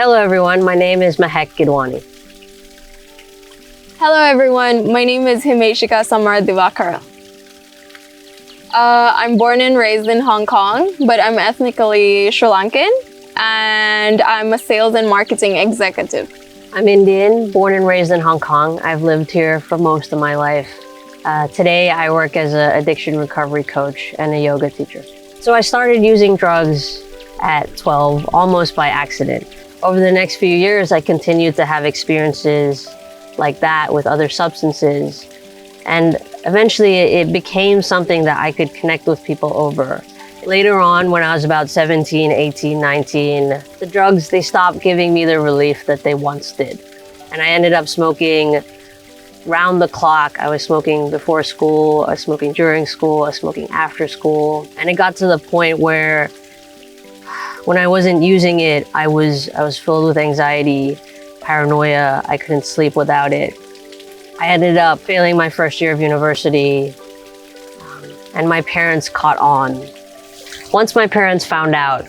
Hello everyone, my name is Mahek Gidwani. Hello everyone, my name is Himie Samar Divakara. I'm born and raised in Hong Kong, but I'm ethnically Sri Lankan, and I'm a sales and marketing executive. I'm Indian, born and raised in Hong Kong. I've lived here for most of my life. Today I work as an addiction recovery coach and a yoga teacher. So I started using drugs at 12, almost by accident. Over the next few years, I continued to have experiences like that with other substances. And eventually it became something that I could connect with people over. Later on, when I was about 17, 18, 19, the drugs, they stopped giving me the relief that they once did. And I ended up smoking round the clock. I was smoking before school, I was smoking during school, I was smoking after school. And it got to the point where when I wasn't using it, I was filled with anxiety, paranoia. I couldn't sleep without it. I ended up failing my first year of university, and my parents caught on. Once my parents found out,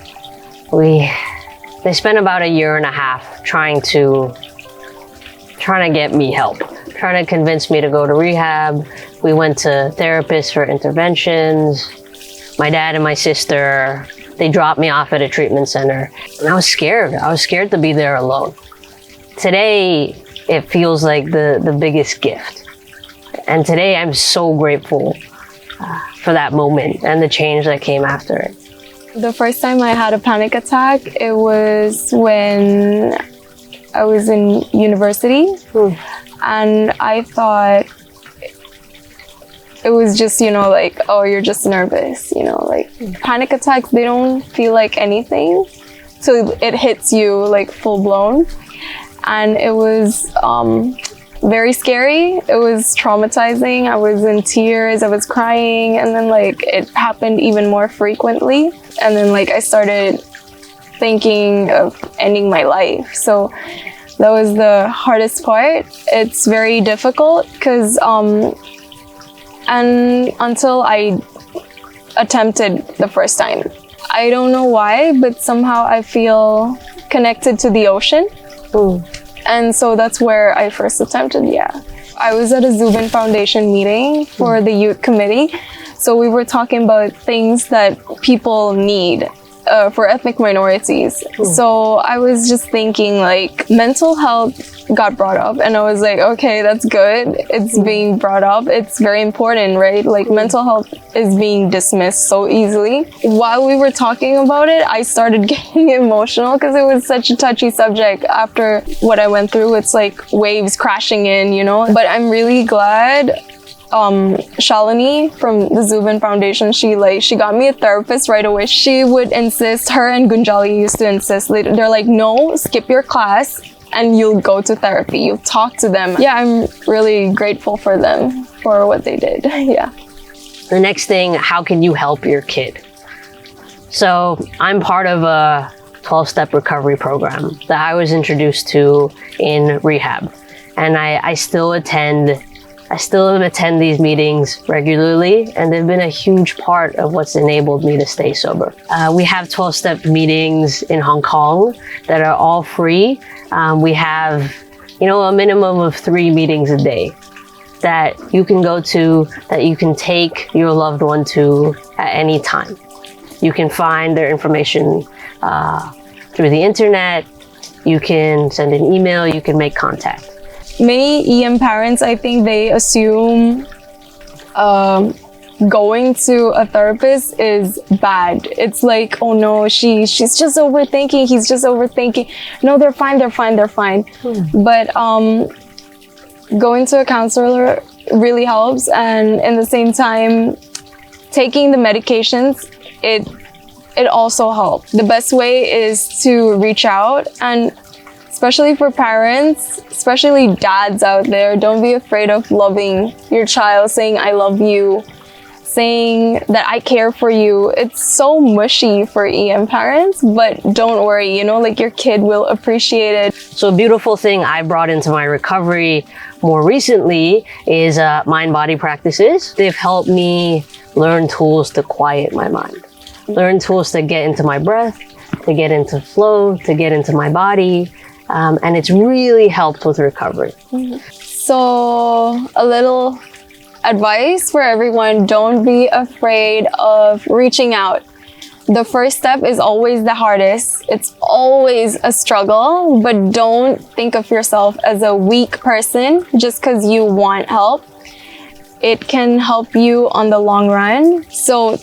they spent about a year and a half trying to get me help, trying to convince me to go to rehab. We went to therapists for interventions. My dad and my sister, they dropped me off at a treatment center, and I was scared. I was scared to be there alone. Today, it feels like the biggest gift. And today, I'm so grateful for that moment and the change that came after it. The first time I had a panic attack, it was when I was in university. And I thought it was just, like, oh, you're just nervous, like panic attacks, they don't feel like anything. So it hits you like full blown. And it was very scary. It was traumatizing. I was in tears, I was crying. And then it happened even more frequently. And then I started thinking of ending my life. So that was the hardest part. It's very difficult because and until I attempted the first time. I don't know why, but somehow I feel connected to the ocean. And so that's where I first attempted, I was at a Zubin Foundation meeting for the youth committee. So we were talking about things that people need for ethnic minorities. So I was just thinking mental health got brought up, and I was like, okay, that's good. It's being brought up. It's very important, right? Mental health is being dismissed so easily. While we were talking about it, I started getting emotional because it was such a touchy subject. After what I went through, it's like waves crashing in, But I'm really glad Shalini from the Zubin Foundation, she got me a therapist right away. She would insist, her and Gunjali used to insist, they're like, no, skip your class and you'll go to therapy, you'll talk to them. I'm really grateful for them for what they did. The next thing, how can you help your kid? So I'm part of a 12-step recovery program that I was introduced to in rehab, and I still attend these meetings regularly, and they've been a huge part of what's enabled me to stay sober. We have 12-step meetings in Hong Kong that are all free. We have, a minimum of 3 meetings a day that you can go to, that you can take your loved one to at any time. You can find their information through the internet. You can send an email, you can make contact. Many EM parents, I think they assume going to a therapist is bad. It's like, oh no, she's just overthinking, he's just overthinking. No, they're fine. But going to a counselor really helps, and in the same time, taking the medications, it also helps. The best way is to reach out, and especially for parents, especially dads out there, don't be afraid of loving your child, saying I love you, saying that I care for you. It's so mushy for EM parents, but don't worry, your kid will appreciate it. So a beautiful thing I brought into my recovery more recently is mind-body practices. They've helped me learn tools to quiet my mind, learn tools to get into my breath, to get into flow, to get into my body. And it's really helped with recovery. So a little advice for everyone, don't be afraid of reaching out. The first step is always the hardest. It's always a struggle, but don't think of yourself as a weak person just because you want help. It can help you on the long run. So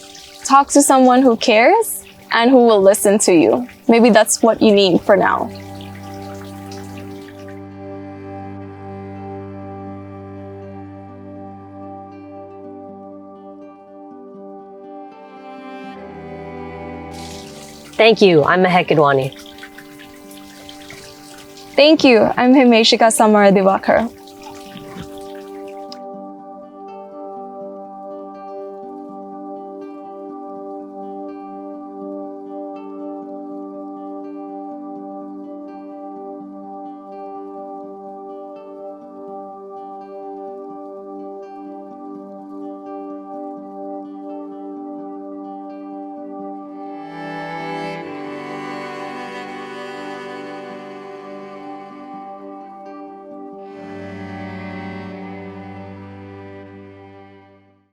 talk to someone who cares and who will listen to you. Maybe that's what you need for now. Thank you. I'm Mahek Idwani. Thank you. I'm Himie Samara Divakar.